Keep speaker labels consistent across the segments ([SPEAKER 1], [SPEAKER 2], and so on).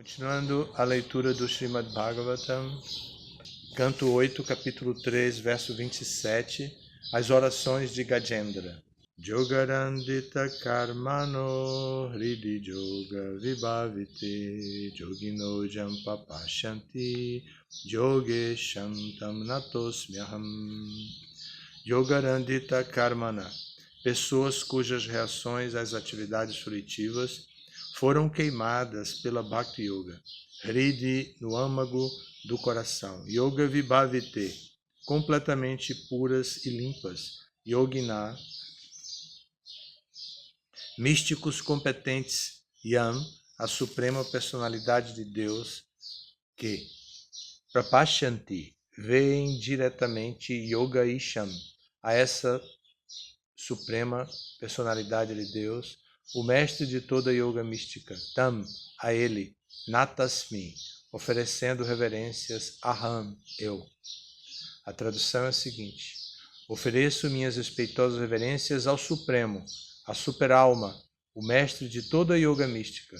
[SPEAKER 1] Continuando a leitura do Srimad Bhagavatam, canto 8, capítulo 3, verso 27, as orações de Gajendra. Jogarandita karmano hridi yoga vibhavite yogino jampapashanti yoge shantam natosmyaham. Yogarandita karmana, pessoas cujas reações às atividades fruitivas foram queimadas pela Bhakti Yoga. Hridi, no âmago do coração. Yoga Vibhavite, completamente puras e limpas. Yogina, místicos competentes. Yam, a suprema personalidade de Deus, que Prapashanti, veem diretamente Yoga Isham, a essa suprema personalidade de Deus, o mestre de toda yoga mística, Tam, a ele, Natasmi, oferecendo reverências, Aham, eu. A tradução é a seguinte: ofereço minhas respeitosas reverências ao Supremo, a super-alma, o mestre de toda yoga mística,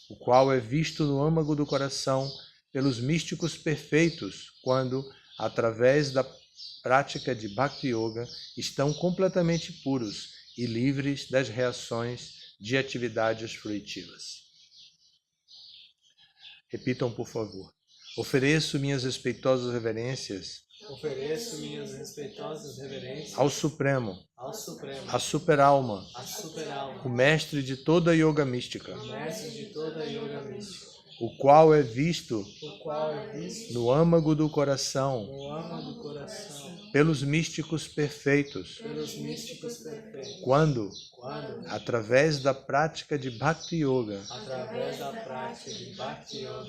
[SPEAKER 1] o qual é visto no âmago do coração pelos místicos perfeitos, quando, através da prática de Bhakti Yoga, estão completamente puros e livres das reações de atividades fruitivas. Repitam, por favor. Ofereço minhas respeitosas reverências ao Supremo, a super-alma, o mestre de toda yoga mística, o qual é visto no âmago do coração pelos místicos perfeitos, quando, através da prática de Bhakti Yoga,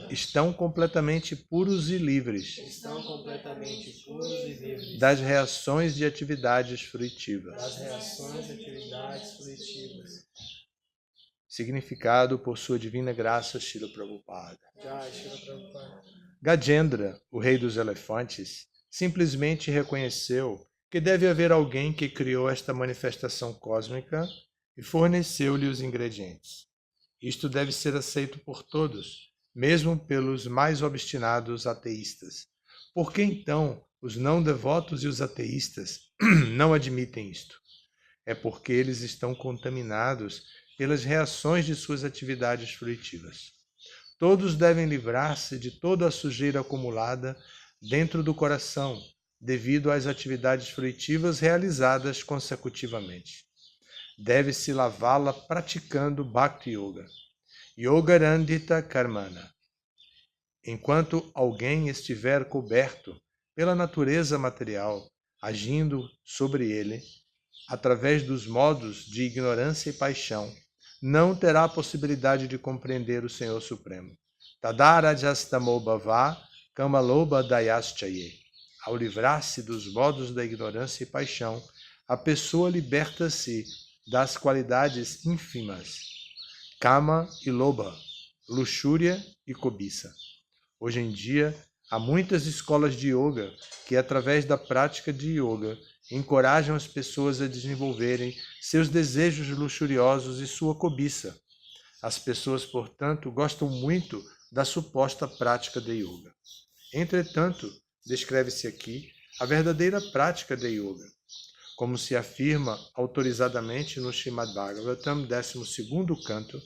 [SPEAKER 1] estão completamente puros e livres das reações de atividades fruitivas. Significado por sua divina graça, Srila Prabhupada. Gajendra, o rei dos elefantes, simplesmente reconheceu que deve haver alguém que criou esta manifestação cósmica e forneceu-lhe os ingredientes. Isto deve ser aceito por todos, mesmo pelos mais obstinados ateístas. Por que então os não devotos e os ateístas não admitem isto? É porque eles estão contaminados pelas reações de suas atividades fruitivas. Todos devem livrar-se de toda a sujeira acumulada dentro do coração, devido às atividades fruitivas realizadas consecutivamente. Deve-se lavá-la praticando Bhakti Yoga. Yogarandita Karmana. Enquanto alguém estiver coberto pela natureza material, agindo sobre ele, através dos modos de ignorância e paixão, não terá possibilidade de compreender o Senhor Supremo. Tadarajastamo bhava kamaloba dayaschaye. Ao livrar-se dos modos da ignorância e paixão, a pessoa liberta-se das qualidades ínfimas, kama e loba, luxúria e cobiça. Hoje em dia, há muitas escolas de yoga que, através da prática de yoga, encorajam as pessoas a desenvolverem seus desejos luxuriosos e sua cobiça. As pessoas, portanto, gostam muito da suposta prática de yoga. Entretanto, descreve-se aqui a verdadeira prática de yoga, como se afirma autorizadamente no Srimad Bhagavatam, 12º canto,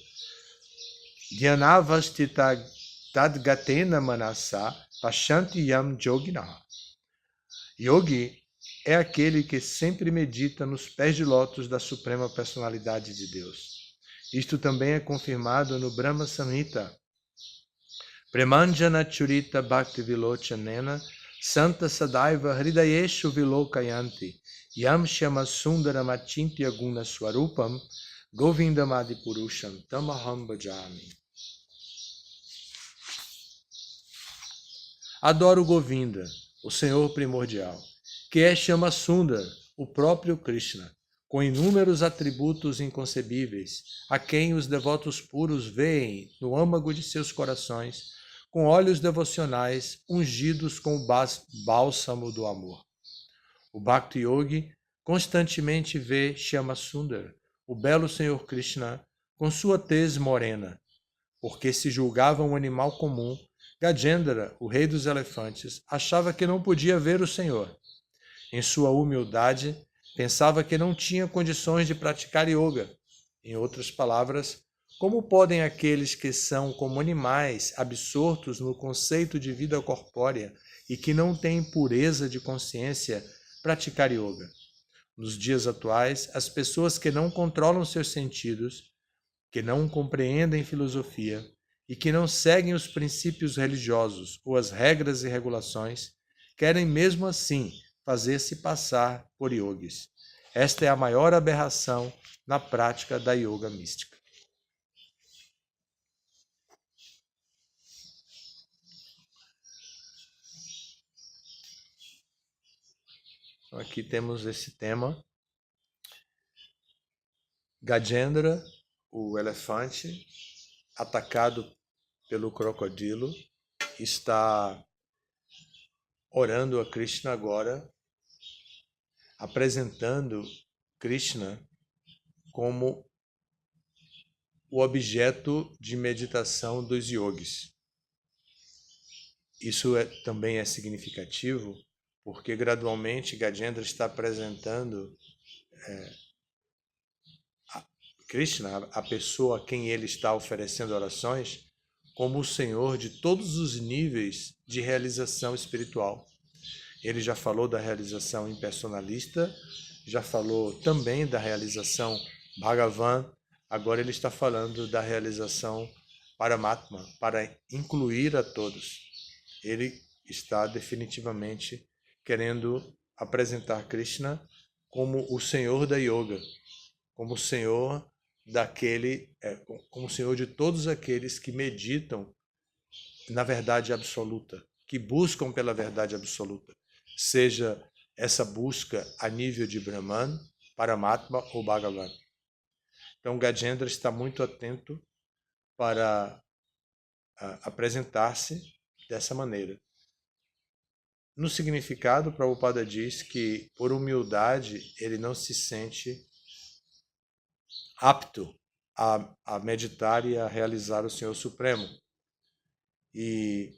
[SPEAKER 1] Dhyanavastita tadgatena manasa pashanti yam yogina. Yogi é aquele que sempre medita nos pés de lótus da Suprema Personalidade de Deus. Isto também é confirmado no Brahma Samhita. Premanjana churita bhakti vilochanena santa sadaiva hridayeshu vilokayanti yam shama sundaram achintya guna swarupam govindamadi purusham tamaham bhajami. Adoro Govinda, o Senhor primordial, que é Shama Sundar, o próprio Krishna, com inúmeros atributos inconcebíveis, a quem os devotos puros veem no âmago de seus corações, com olhos devocionais ungidos com o bálsamo do amor. O Bhakti Yogi constantemente vê Shama Sundar, o belo Senhor Krishna, com sua tez morena. porque se julgava um animal comum, Gajendra, o rei dos elefantes, achava que não podia ver o Senhor. Em sua humildade, pensava que não tinha condições de praticar yoga. Em outras palavras, como podem aqueles que são como animais absortos no conceito de vida corpórea e que não têm pureza de consciência praticar yoga? Nos dias atuais, as pessoas que não controlam seus sentidos, que não compreendem filosofia e que não seguem os princípios religiosos ou as regras e regulações, querem mesmo assim fazer-se passar por yogis. Esta é a maior aberração na prática da yoga mística. Então, aqui temos esse tema. Gajendra, o elefante, atacado pelo crocodilo, está orando a Krishna agora, apresentando Krishna como o objeto de meditação dos yogis. Isso também é significativo, porque gradualmente Gajendra está apresentando Krishna, a pessoa a quem ele está oferecendo orações, como o Senhor de todos os níveis de realização espiritual. Ele já falou da realização impersonalista, já falou também da realização Bhagavan, agora ele está falando da realização Paramatma, para incluir a todos. Ele está definitivamente querendo apresentar Krishna como o Senhor da Yoga, como o Senhor como o Senhor de todos aqueles que meditam na verdade absoluta, que buscam pela verdade absoluta, seja essa busca a nível de Brahman, Paramatma ou Bhagavan. Então Gajendra está muito atento para apresentar-se dessa maneira. No significado, Prabhupada diz que por humildade ele não se sente apto a meditar e a realizar o Senhor Supremo. E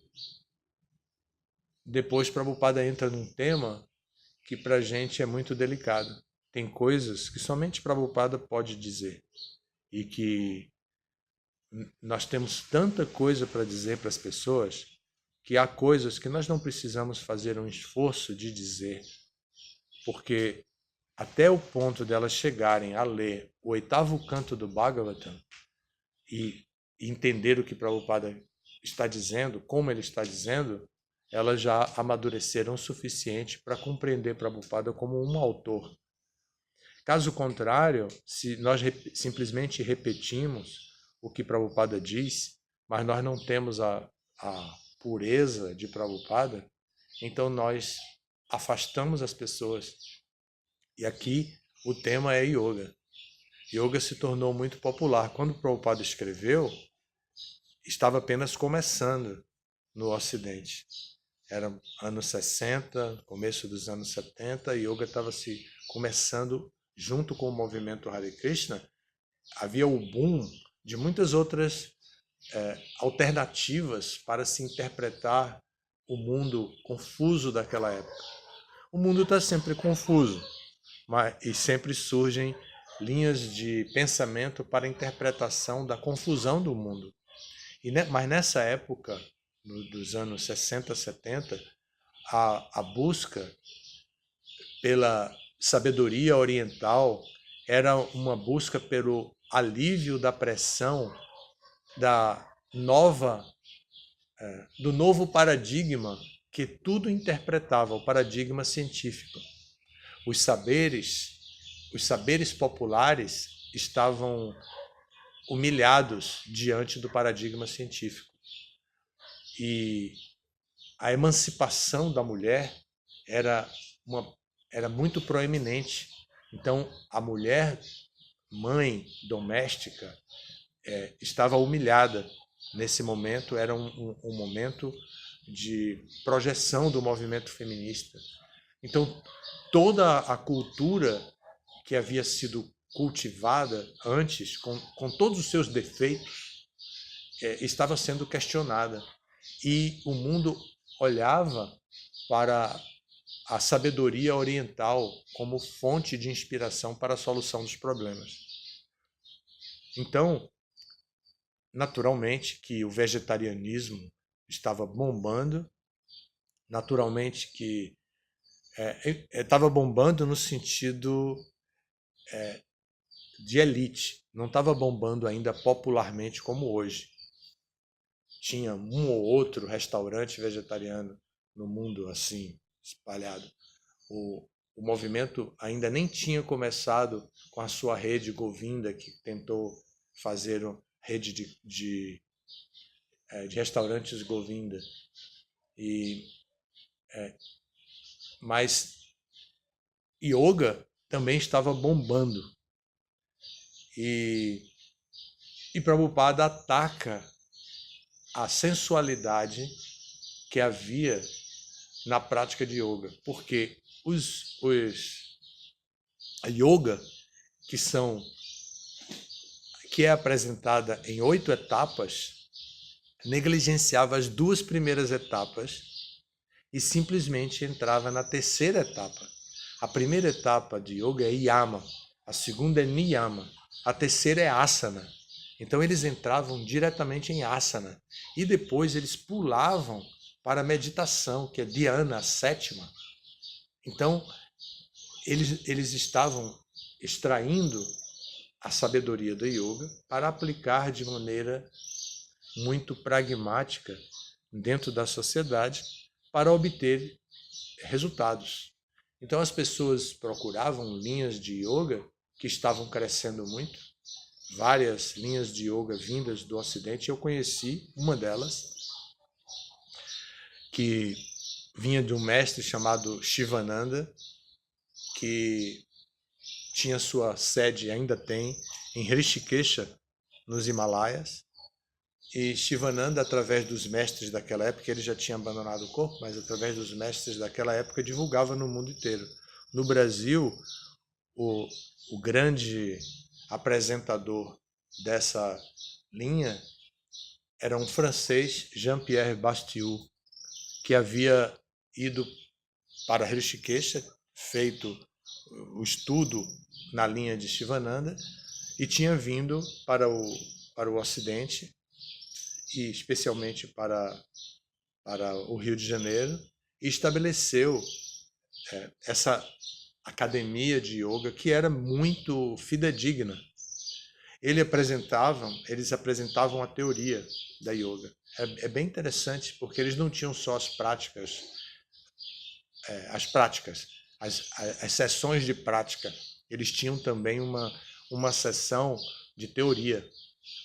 [SPEAKER 1] depois Prabhupada entra num tema que para a gente é muito delicado. Tem coisas que somente Prabhupada pode dizer e que nós temos tanta coisa para dizer para as pessoas que há coisas que nós não precisamos fazer um esforço de dizer, porque até o ponto delas chegarem a ler o 8º canto do Bhagavatam e entender o que Prabhupada está dizendo, como ele está dizendo, elas já amadureceram o suficiente para compreender Prabhupada como um autor. Caso contrário, se nós simplesmente repetimos o que Prabhupada diz, mas nós não temos a pureza de Prabhupada, então nós afastamos as pessoas. E aqui o tema é yoga. Yoga se tornou muito popular. Quando Prabhupada escreveu, estava apenas começando no Ocidente. Era anos 60, começo dos anos 70, e yoga estava se começando junto com o movimento Hare Krishna. Havia o boom de muitas outras alternativas para se interpretar o mundo confuso daquela época. O mundo está sempre confuso, e sempre surgem linhas de pensamento para a interpretação da confusão do mundo. Mas nessa época, dos anos 60, 70, a busca pela sabedoria oriental era uma busca pelo alívio da pressão do novo paradigma que tudo interpretava, o paradigma científico. Os saberes populares estavam humilhados diante do paradigma científico. E a emancipação da mulher era muito proeminente. Então, a mulher, mãe doméstica, estava humilhada. Nesse momento, era um momento de projeção do movimento feminista. Então, toda a cultura que havia sido cultivada antes, com todos os seus defeitos, estava sendo questionada. E o mundo olhava para a sabedoria oriental como fonte de inspiração para a solução dos problemas. Então, naturalmente que o vegetarianismo estava bombando, naturalmente que estava bombando no sentido de elite, não estava bombando ainda popularmente como hoje. Tinha um ou outro restaurante vegetariano no mundo assim, espalhado. O movimento ainda nem tinha começado com a sua rede Govinda, que tentou fazer uma rede de restaurantes Govinda. Mas yoga também estava bombando. E Prabhupada ataca a sensualidade que havia na prática de yoga, porque a yoga, que é apresentada em 8 etapas, negligenciava as 2 primeiras etapas e simplesmente entrava na terceira etapa. A primeira etapa de yoga é yama, a segunda é niyama, a terceira é asana. Então eles entravam diretamente em asana e depois eles pulavam para a meditação, que é dhyana, a sétima. Então eles estavam extraindo a sabedoria do yoga para aplicar de maneira muito pragmática dentro da sociedade para obter resultados. Então as pessoas procuravam linhas de yoga que estavam crescendo muito, várias linhas de yoga vindas do Ocidente. Eu conheci uma delas, que vinha de um mestre chamado Shivananda, que tinha sua sede, ainda tem, em Rishikesha, nos Himalaias. E Shivananda, através dos mestres daquela época, ele já tinha abandonado o corpo, mas através dos mestres daquela época, divulgava no mundo inteiro. No Brasil, o grande apresentador dessa linha era um francês, Jean-Pierre Bastiou, que havia ido para Rishikesha, feito o estudo na linha de Shivananda, e tinha vindo para o Ocidente, e especialmente para o Rio de Janeiro, e estabeleceu essa academia de yoga que era muito fidedigna. Eles apresentavam a teoria da yoga. É bem interessante, porque eles não tinham só as práticas, as sessões de prática. Eles tinham também uma sessão de teoria.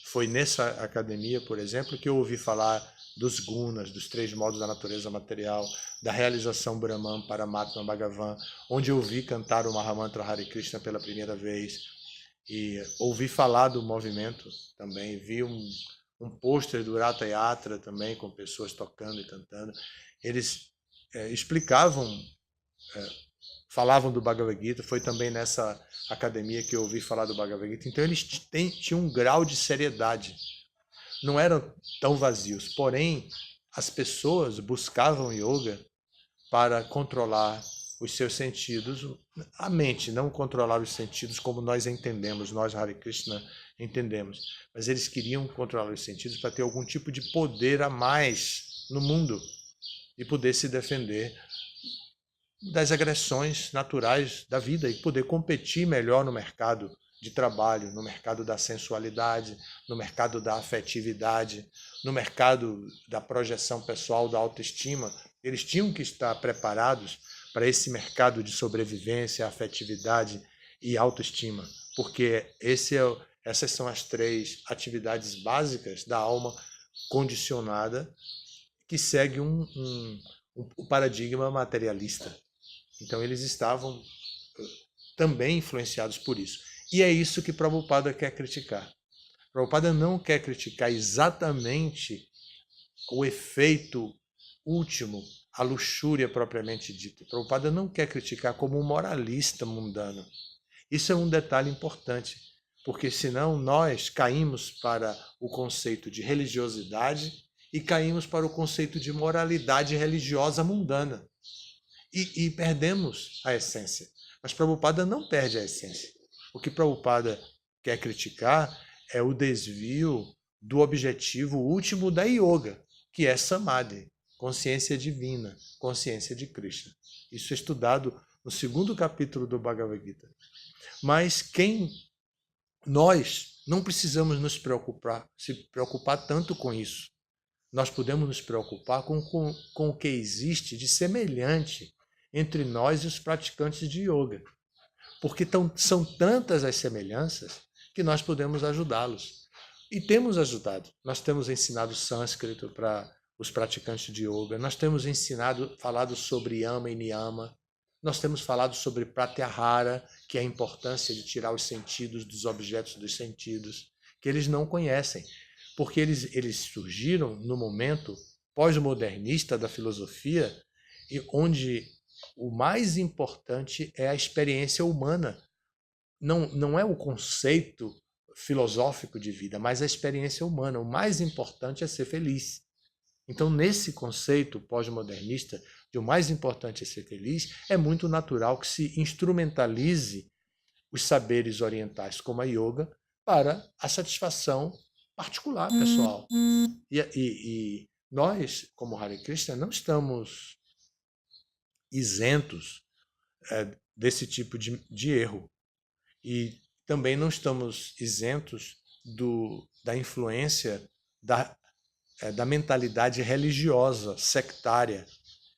[SPEAKER 1] Foi nessa academia, por exemplo, que eu ouvi falar dos gunas, dos 3 modos da natureza material, da realização Brahman Paramatma Bhagavan, onde eu ouvi cantar o Mahamantra Hare Krishna pela primeira vez, e ouvi falar do movimento também, vi um pôster do Ratha Yatra também, com pessoas tocando e cantando. Eles explicavam, falavam do Bhagavad Gita. Foi também nessa academia que eu ouvi falar do Bhagavad Gita. Então eles tinham um grau de seriedade, não eram tão vazios, porém as pessoas buscavam yoga para controlar os seus sentidos, a mente, não controlar os sentidos como nós entendemos, nós Hare Krishna entendemos, mas eles queriam controlar os sentidos para ter algum tipo de poder a mais no mundo e poder se defender das agressões naturais da vida e poder competir melhor no mercado de trabalho, no mercado da sensualidade, no mercado da afetividade, no mercado da projeção pessoal, da autoestima. Eles tinham que estar preparados para esse mercado de sobrevivência, afetividade e autoestima, porque essas são as 3 atividades básicas da alma condicionada que segue um paradigma materialista. Então eles estavam também influenciados por isso. E é isso que Prabhupada quer criticar. Prabhupada não quer criticar exatamente o efeito último, a luxúria propriamente dita. Prabhupada não quer criticar como um moralista mundano. Isso é um detalhe importante. porque senão nós caímos para o conceito de religiosidade e caímos para o conceito de moralidade religiosa mundana. E perdemos a essência. Mas Prabhupada não perde a essência. O que Prabhupada quer criticar é o desvio do objetivo último da yoga, que é Samadhi, consciência divina, consciência de Krishna. Isso é estudado no 2º capítulo do Bhagavad Gita. Mas nós não precisamos se preocupar tanto com isso. Nós podemos nos preocupar com o que existe de semelhante entre nós e os praticantes de yoga. Porque são tantas as semelhanças que nós podemos ajudá-los. E temos ajudado. Nós temos ensinado sânscrito para os praticantes de yoga, nós temos falado sobre yama e niyama, nós temos falado sobre pratyahara, que é a importância de tirar os sentidos dos objetos dos sentidos, que eles não conhecem, porque eles surgiram no momento pós-modernista da filosofia, onde o mais importante é a experiência humana. Não é o conceito filosófico de vida, mas a experiência humana. O mais importante é ser feliz. Então, nesse conceito pós-modernista, de o mais importante é ser feliz, é muito natural que se instrumentalize os saberes orientais, como a yoga, para a satisfação particular, pessoal. E nós, como Hare Krishna, não estamos isentos desse tipo de erro. E também não estamos isentos da influência da mentalidade religiosa, sectária.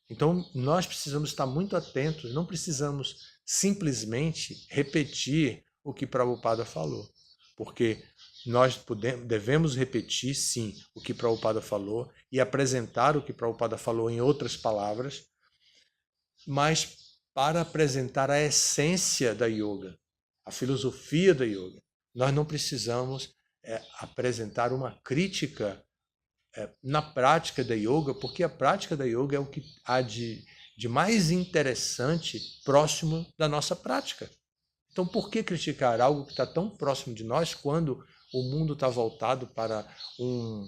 [SPEAKER 1] Então, nós precisamos estar muito atentos, não precisamos simplesmente repetir o que Prabhupada falou, porque nós devemos repetir, sim, o que Prabhupada falou e apresentar o que Prabhupada falou em outras palavras, mas para apresentar a essência da yoga, a filosofia da yoga. Nós não precisamos apresentar uma crítica na prática da yoga, porque a prática da yoga é o que há de mais interessante próximo da nossa prática. Então, por que criticar algo que está tão próximo de nós quando o mundo está voltado para um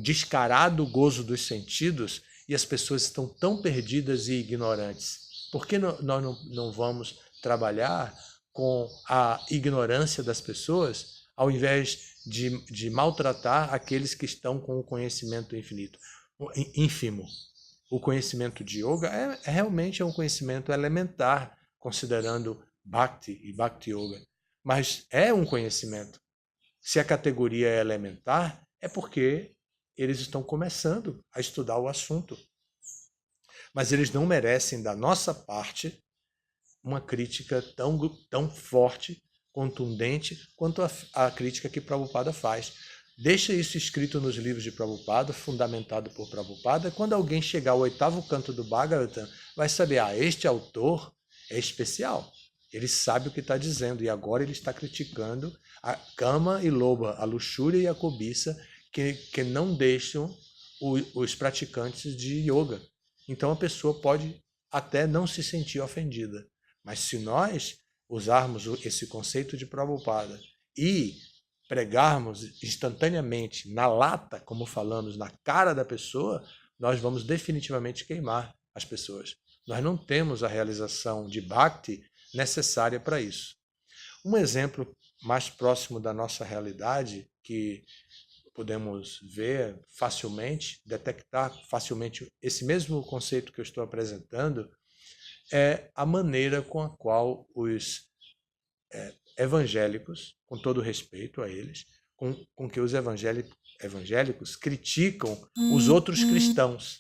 [SPEAKER 1] descarado gozo dos sentidos e as pessoas estão tão perdidas e ignorantes? Por que nós não vamos trabalhar com a ignorância das pessoas ao invés de maltratar aqueles que estão com o conhecimento ínfimo? O conhecimento de yoga realmente um conhecimento elementar, considerando Bhakti e Bhakti Yoga. Mas é um conhecimento. Se a categoria é elementar, é porque eles estão começando a estudar o assunto. Mas eles não merecem, da nossa parte, uma crítica tão forte, contundente, quanto a crítica que Prabhupada faz. Deixa isso escrito nos livros de Prabhupada, fundamentado por Prabhupada. Quando alguém chegar ao 8º canto do Bhagavatam, vai saber, este autor é especial. Ele sabe o que está dizendo, e agora ele está criticando a Kama e Lobha, a luxúria e a cobiça, que não deixam os praticantes de yoga. Então a pessoa pode até não se sentir ofendida. Mas se nós usarmos esse conceito de Prabhupada e pregarmos instantaneamente na lata, como falamos, na cara da pessoa, nós vamos definitivamente queimar as pessoas. Nós não temos a realização de Bhakti necessária para isso. Um exemplo mais próximo da nossa realidade, que podemos ver facilmente, detectar facilmente esse mesmo conceito que eu estou apresentando, é a maneira com a qual os evangélicos, com todo respeito a eles, com que os evangélicos criticam os outros cristãos.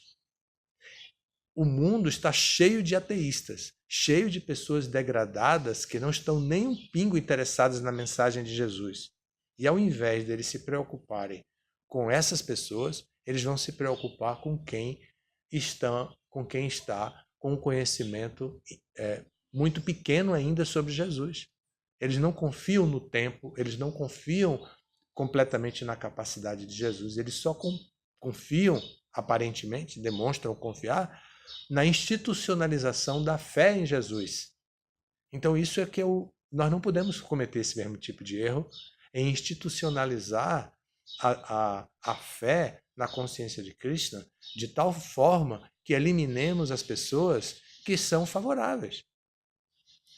[SPEAKER 1] O mundo está cheio de ateístas, cheio de pessoas degradadas que não estão nem um pingo interessadas na mensagem de Jesus. E ao invés deles se preocuparem com essas pessoas, eles vão se preocupar com quem está com um conhecimento muito pequeno ainda sobre Jesus. Eles não confiam no tempo, eles não confiam completamente na capacidade de Jesus, eles só confiam, aparentemente, demonstram confiar, na institucionalização da fé em Jesus. Então isso é que é o nós não podemos cometer esse mesmo tipo de erro em institucionalizar a fé na consciência de Krishna de tal forma que eliminemos as pessoas que são favoráveis.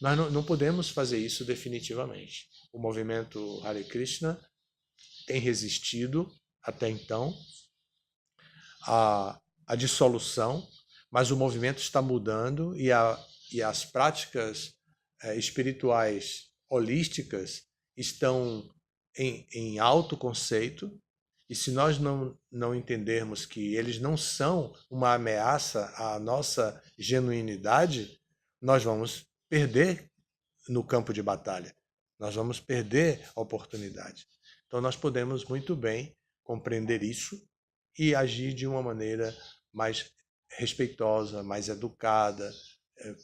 [SPEAKER 1] Nós não podemos fazer isso definitivamente. O movimento Hare Krishna tem resistido até então à dissolução, mas o movimento está mudando e as práticas espirituais holísticas estão em alto conceito, e se nós não entendermos que eles não são uma ameaça à nossa genuinidade, nós vamos perder no campo de batalha. Nós vamos perder a oportunidade. Então nós podemos muito bem compreender isso e agir de uma maneira mais respeitosa, mais educada,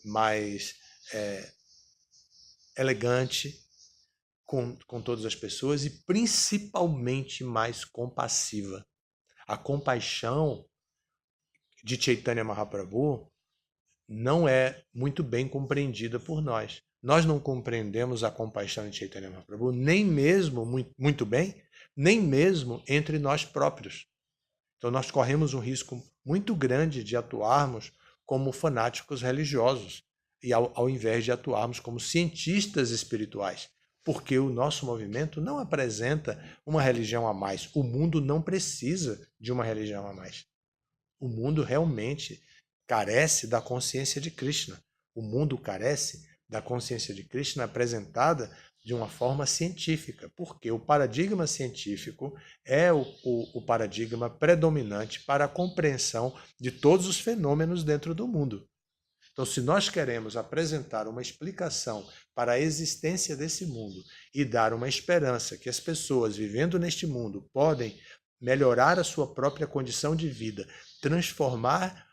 [SPEAKER 1] mais elegante com todas as pessoas e principalmente mais compassiva. A compaixão de Chaitanya Mahaprabhu não é muito bem compreendida por nós. Nós não compreendemos a compaixão de Chaitanya Mahaprabhu nem mesmo muito bem, nem mesmo entre nós próprios. Então nós corremos um risco muito grande de atuarmos como fanáticos religiosos e ao invés de atuarmos como cientistas espirituais, porque o nosso movimento não apresenta uma religião a mais. O mundo não precisa de uma religião a mais. O mundo realmente carece da consciência de Krishna. O mundo carece da consciência de Krishna apresentada de uma forma científica, porque o paradigma científico é o paradigma predominante para a compreensão de todos os fenômenos dentro do mundo. Então, se nós queremos apresentar uma explicação para a existência desse mundo e dar uma esperança que as pessoas vivendo neste mundo podem melhorar a sua própria condição de vida, transformar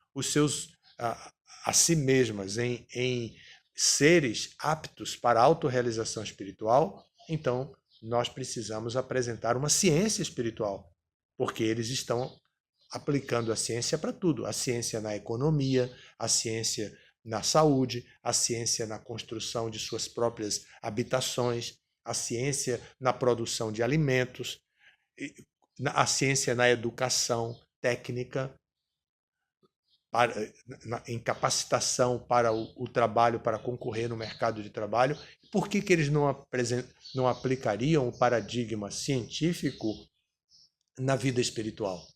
[SPEAKER 1] a si mesmas em seres aptos para a autorrealização espiritual, então nós precisamos apresentar uma ciência espiritual, porque eles estão aplicando a ciência para tudo. A ciência na economia, a ciência na saúde, a ciência na construção de suas próprias habitações, a ciência na produção de alimentos, a ciência na educação técnica, em capacitação para o trabalho, para concorrer no mercado de trabalho. Por que eles não aplicariam o paradigma científico na vida espiritual?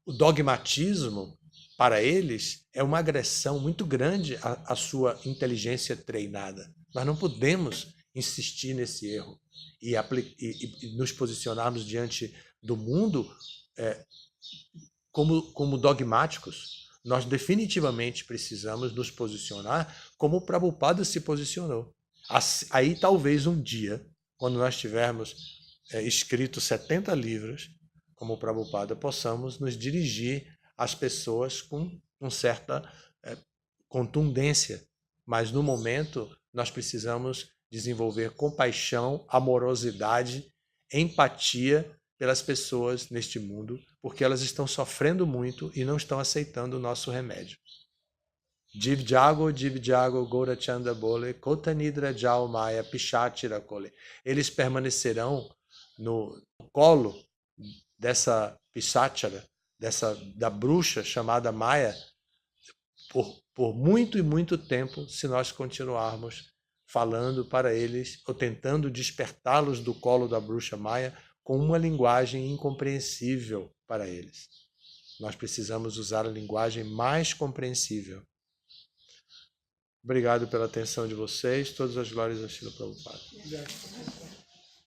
[SPEAKER 1] O dogmatismo, para eles, é uma agressão muito grande à sua inteligência treinada. Nós não podemos insistir nesse erro e nos posicionarmos diante do mundo como dogmáticos. Nós definitivamente precisamos nos posicionar como o Prabhupada se posicionou. Aí talvez um dia, quando nós tivermos escrito 70 livros, como o Prabhupada, possamos nos dirigir às pessoas com uma certa contundência. Mas no momento nós precisamos desenvolver compaixão, amorosidade, empatia pelas pessoas neste mundo, porque elas estão sofrendo muito e não estão aceitando o nosso remédio. Jiv Jago, Gaurachanda Bole, Kotanidra Jao Maya, Pichachira Kole. Eles permanecerão no colo dessa Pichachara, da bruxa chamada Maya, por muito e muito tempo, se nós continuarmos falando para eles, ou tentando despertá-los do colo da bruxa Maya, com uma linguagem incompreensível para eles. Nós precisamos usar a linguagem mais compreensível. Obrigado pela atenção de vocês. Todas as glórias a Srila Prabhupada.